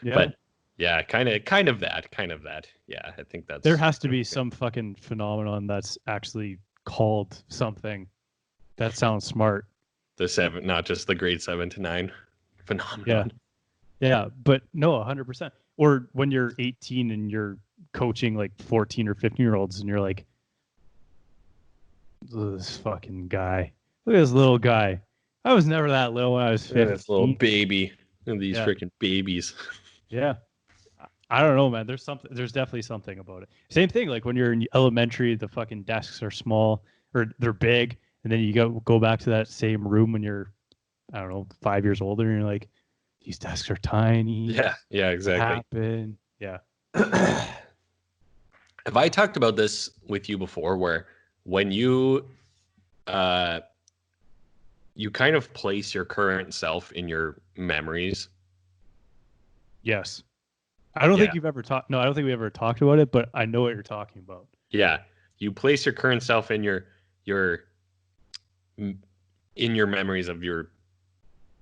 B: but yeah, kind of that. Yeah, I think that's.
A: There has to be some fucking phenomenon that's actually called something. That sounds smart.
B: The 7, not just the grade 7 to 9 phenomenon.
A: Yeah, but no, 100%. Or when you're 18 and you're coaching like 14 or 15-year-olds and you're like, this fucking guy. Look at this little guy. I was never that little when I was 15.
B: This little baby. And these freaking babies.
A: Yeah. I don't know, man. There's definitely something about it. Same thing, like when you're in elementary, the fucking desks are small or they're big, and then you go back to that same room when you're, I don't know, 5 years older, and you're like, these desks are tiny.
B: Yeah, exactly.
A: Yeah.
B: Have I talked about this with you before, where when you you kind of place your current self in your memories?
A: Yes. I don't think you've ever talked. No, I don't think we ever talked about it, but I know what you're talking about.
B: Yeah, you place your current self in your memories of your,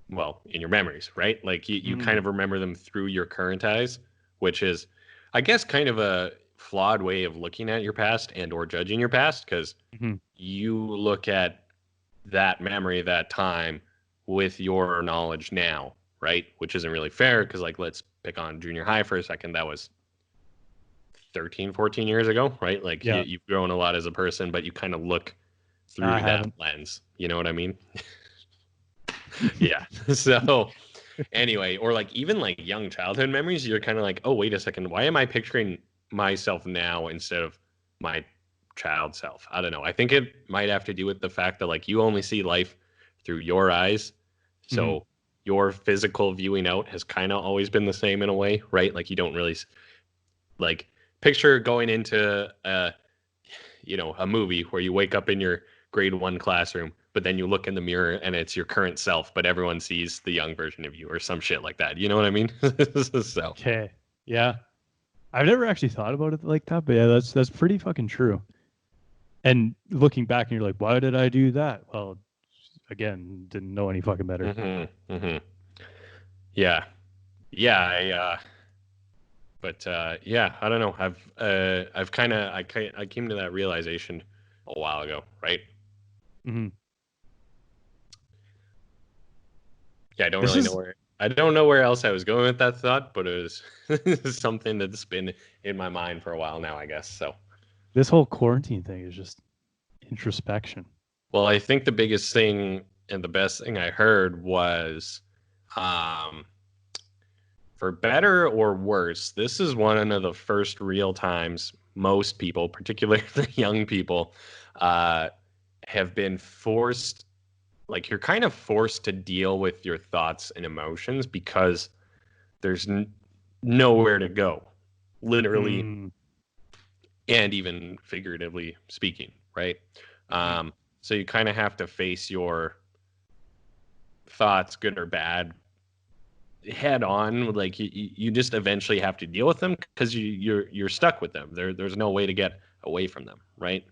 B: well, in your memories, right? Like you kind of remember them through your current eyes, which is, I guess, kind of a flawed way of looking at your past and or judging your past, because you look at that memory, that time, with your knowledge now, right? Which isn't really fair, because like, let's pick on junior high for a second. That was 13, 14 years ago, right? Like you've grown a lot as a person, but you kind of look through that lens. You know what I mean? Yeah. So anyway, or like even like young childhood memories, you're kind of like, oh, wait a second. Why am I picturing myself now instead of my child self? I don't know. I think it might have to do with the fact that like you only see life through your eyes. So your physical viewing out has kind of always been the same in a way, right? Like you don't really like picture going into a movie where you wake up in your grade 1 classroom, but then you look in the mirror and it's your current self, but everyone sees the young version of you or some shit like that. You know what I mean? So.
A: Okay. Yeah. I've never actually thought about it like that, but yeah, that's pretty fucking true. And looking back and you're like, why did I do that? Well, again, didn't know any fucking better.
B: Yeah. But yeah, I don't know. I came to that realization a while ago, right? Yeah,
A: This is
B: I don't know where else I was going with that thought, but it was something that's been in my mind for a while now, I guess. So,
A: this whole quarantine thing is just introspection.
B: well, I think the biggest thing and the best thing I heard was, um, for better or worse, this is one of the first real times most people, particularly the young people, uh, have been forced, like you're kind of forced to deal with your thoughts and emotions because there's nowhere to go, literally
A: Mm,
B: and even figuratively speaking, right?
A: mhm.
B: So you kind of have to face your thoughts, good or bad, head on. Like you just eventually have to deal with them because you're stuck with them. There's no way to get away from them, right?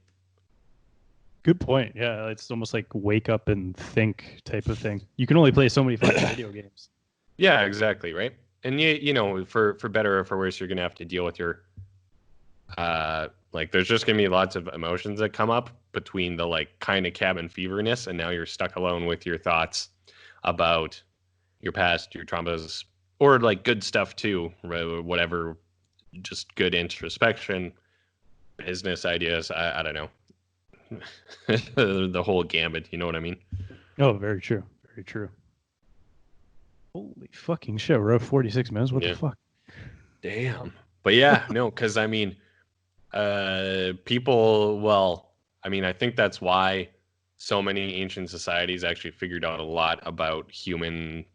A: Good point. Yeah, it's almost like wake up and think type of thing. You can only play so many fucking video games.
B: Yeah, exactly, right. And you know, for better or for worse, you're gonna have to deal with your like there's just gonna be lots of emotions that come up between the like kind of cabin feverness and now you're stuck alone with your thoughts about your past, your traumas, or like good stuff too, whatever, just good introspection, business ideas. I don't know. The whole gambit, you know what I mean?
A: Oh, very true. Very true. Holy fucking shit. We're at 46 minutes. What the
B: Yeah.
A: fuck?
B: Damn. But yeah, no, because I mean, people, well, I mean, I think that's why so many ancient societies actually figured out a lot about human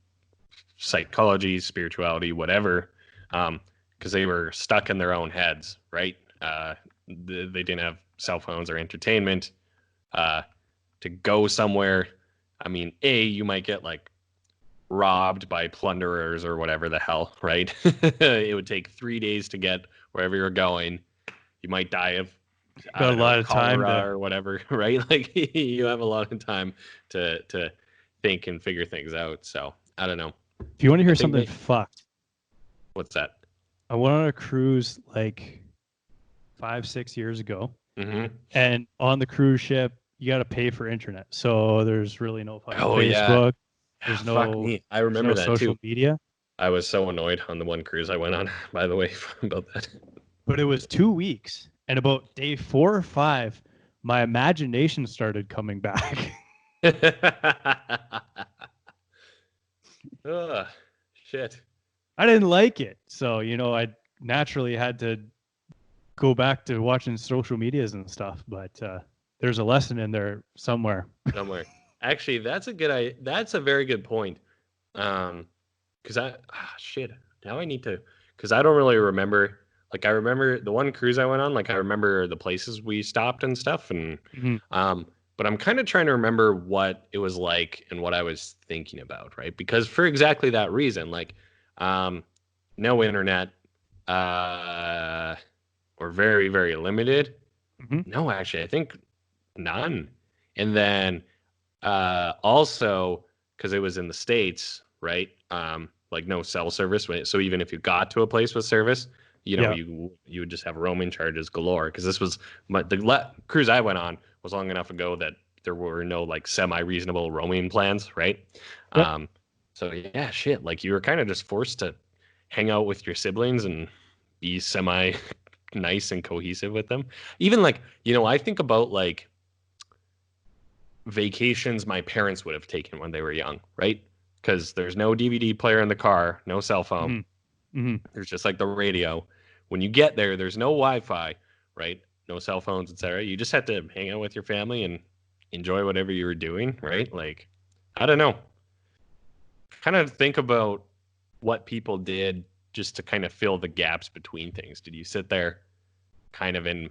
B: psychology, spirituality, whatever, because they were stuck in their own heads, right? They didn't have cell phones or entertainment. Uh, to go somewhere, I mean, you might get like robbed by plunderers or whatever the hell, right? It would take 3 days to get wherever you're going. You might die of, I
A: Got a
B: don't know,
A: lot of time
B: cholera
A: to.
B: or whatever, right? Like you have a lot of time to think and figure things out. So I don't know.
A: If you want to
B: I
A: hear
B: think
A: something
B: they,
A: fucked,
B: what's that?
A: I went on a cruise like 5, 6 years ago.
B: Mm-hmm.
A: And on the cruise ship, you got to pay for internet. So there's really no fucking
B: Oh yeah.
A: Facebook.
B: Yeah,
A: There's
B: fuck
A: no
B: me. I
A: there's no
B: remember that
A: social
B: too.
A: media.
B: I was so annoyed on the one cruise I went on, by the way, about that.
A: But it was 2 weeks. And about day 4 or 5, my imagination started coming back.
B: Ugh, shit.
A: I didn't like it. So, I naturally had to go back to watching social medias and stuff. But there's a lesson in there somewhere.
B: Somewhere. Actually, that's a very good point. Because shit. Now I need to, because I don't really remember. Like I remember the one cruise I went on. Like I remember the places we stopped and stuff, and
A: Mhm.
B: but I'm kind of trying to remember what it was like and what I was thinking about, right? Because for exactly that reason, like, um, no internet, uh, or very very limited.
A: Mhm.
B: No, actually, I think none. And then also, because it was in the States, right? Like no cell service. So even if you got to a place with service,
A: Yeah.
B: you would just have roaming charges galore. Because this was the cruise I went on was long enough ago that there were no like semi reasonable roaming plans, right?
A: Yep.
B: Um, so yeah, shit. Like you were kind of just forced to hang out with your siblings and be semi nice and cohesive with them. Even like I think about like vacations my parents would have taken when they were young, right? Because there's no DVD player in the car, no cell phone.
A: Mhm. Mhm.
B: There's just like the radio. When you get there, there's no Wi-Fi, right? No cell phones, etc. You just have to hang out with your family and enjoy whatever you were doing, right? Like, I don't know. Kind of think about what people did just to kind of fill the gaps between things. Did you sit there kind of in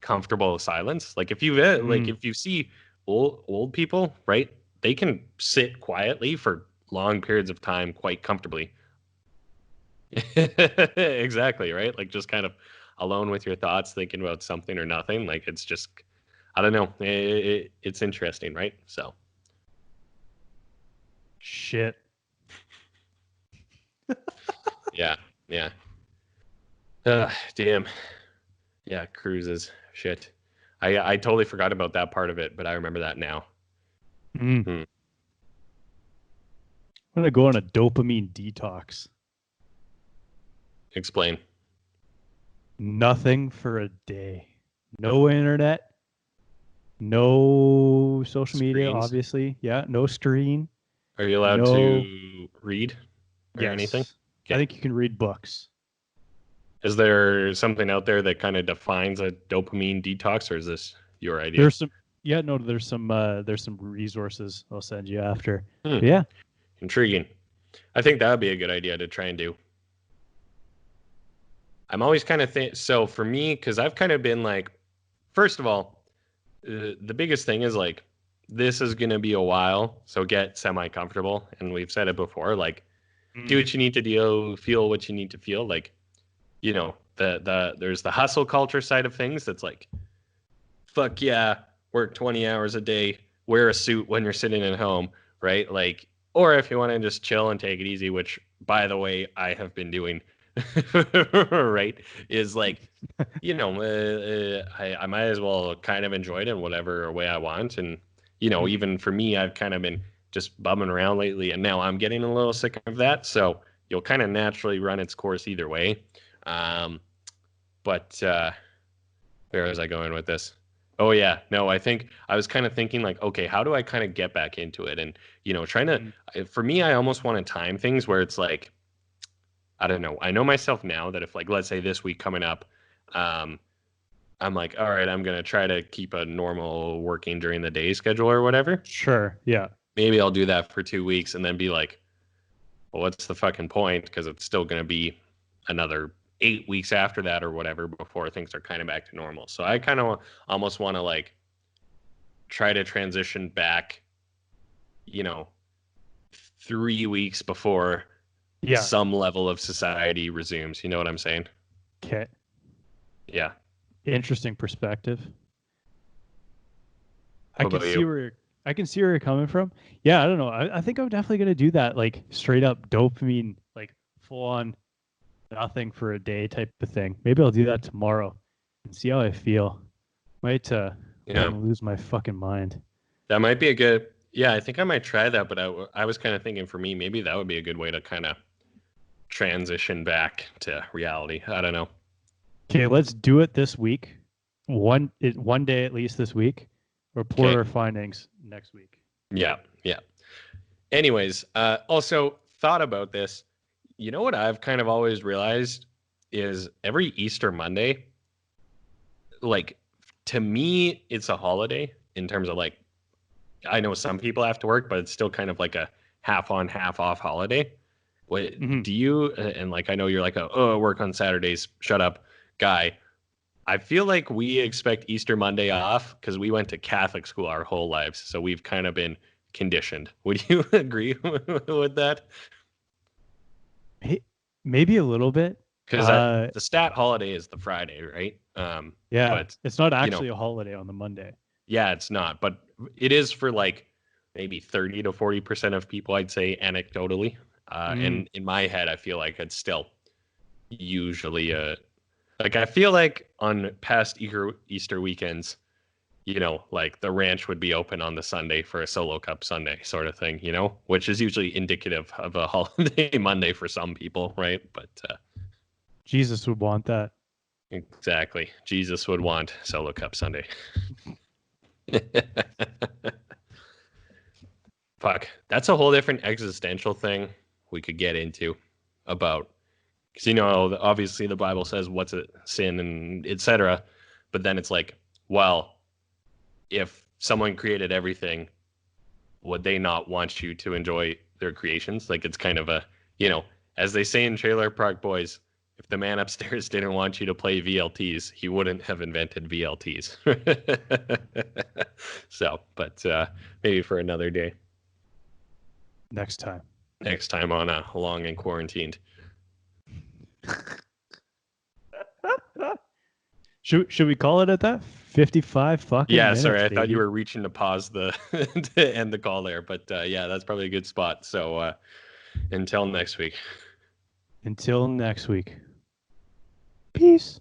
B: comfortable silence? Like
A: Mhm.
B: if you see old people, right? They can sit quietly for long periods of time quite comfortably. Exactly, right? Like just kind of alone with your thoughts, thinking about something or nothing. Like it's just, I don't know. It's interesting, right? So
A: Shit.
B: yeah, yeah. Damn. Yeah, cruises. Shit. I totally forgot about that part of it, but I remember that now.
A: Mhm.
B: Hmm.
A: I'm gonna go on a dopamine detox.
B: Explain.
A: Nothing for a day. No internet. No social media,
B: Screens.
A: obviously. Yeah, no screen.
B: Are you allowed
A: No.
B: to read or anything?
A: Yes. I
B: Okay.
A: think you can read books.
B: Is there something out there that kind of defines a dopamine detox, or is this your idea?
A: There's some yeah, no, there's some resources I'll send you after.
B: Hmm.
A: But yeah.
B: Intriguing. I think that would be a good idea to try and do. I'm always kind of so for me, because I've kind of been like, first of all, the biggest thing is like, this is going to be a while, so get semi comfortable. And we've said it before, like, do what you need to do, feel what you need to feel. Like, there's the hustle culture side of things that's like, fuck yeah, work 20 hours a day, wear a suit when you're sitting at home, right? Like, or if you want to just chill and take it easy, which by the way, I have been doing, right? Is like, I might as well kind of enjoy it in whatever way I want. And, even for me, I've kind of been just bumming around lately, and now I'm getting a little sick of that. So you'll kind of naturally run its course either way. But where was I going with this? Oh yeah, no, I think I was kind of thinking like, okay, how do I kind of get back into it? And trying to, for me, I almost want to time things where it's like, I don't know. I know myself now that if like, let's say this week coming up, I'm like, all right, I'm gonna try to keep a normal working during the day schedule or whatever.
A: Sure. Yeah.
B: Maybe I'll do that for 2 weeks and then be like, well, what's the fucking point? Because it's still gonna be another 8 weeks after that or whatever before things are kind of back to normal. So I kind of almost want to like try to transition back, 3 weeks before some level of society resumes. You know what I'm saying?
A: Okay.
B: Yeah.
A: Interesting perspective.
B: What about you?
A: I can see where you're coming from. Yeah, I don't know. I think I'm definitely gonna do that, like straight up dopamine, like full on nothing for a day type of thing. Maybe I'll do that tomorrow and see how I feel. Might lose my fucking mind.
B: That might be a good. Yeah, I think I might try that. But I was kind of thinking for me, maybe that would be a good way to kind of transition back to reality. I don't know.
A: Okay, let's do it this week. One day at least this week. Report our findings next week.
B: Yeah. Anyways, also thought about this. You know what I've kind of always realized is every Easter Monday, like to me, it's a holiday in terms of like, I know some people have to work, but it's still kind of like a half on, half off holiday. What do you, and like, I know you're like, work on Saturdays, shut up guy. I feel like we expect Easter Monday off because we went to Catholic school our whole lives. So we've kind of been conditioned. Would you agree with that?
A: Maybe a little bit.
B: Because the stat holiday is the Friday, right?
A: Yeah,
B: but
A: it's not actually a holiday on the Monday.
B: Yeah, it's not. But it is for like maybe 30 to 40% of people, I'd say, anecdotally. And in my head, I feel like it's still usually like I feel like on past Easter weekends, like the ranch would be open on the Sunday for a solo cup Sunday sort of thing, which is usually indicative of a holiday Monday for some people, right? But
A: Jesus would want that.
B: Exactly. Jesus would want solo cup Sunday. Fuck. That's a whole different existential thing we could get into about, because obviously the Bible says what's a sin and etc. But then it's like, well, if someone created everything, would they not want you to enjoy their creations? Like it's kind of a, as they say in Trailer Park Boys, if the man upstairs didn't want you to play VLTs, he wouldn't have invented VLTs. So, but maybe for another day.
A: Next time
B: on a Long and Quarantined.
A: Should we call it at that? 55 fucking minutes,
B: sorry, I
A: baby.
B: thought you were reaching to pause to end the call there, but yeah, that's probably a good spot. So until next week.
A: Peace.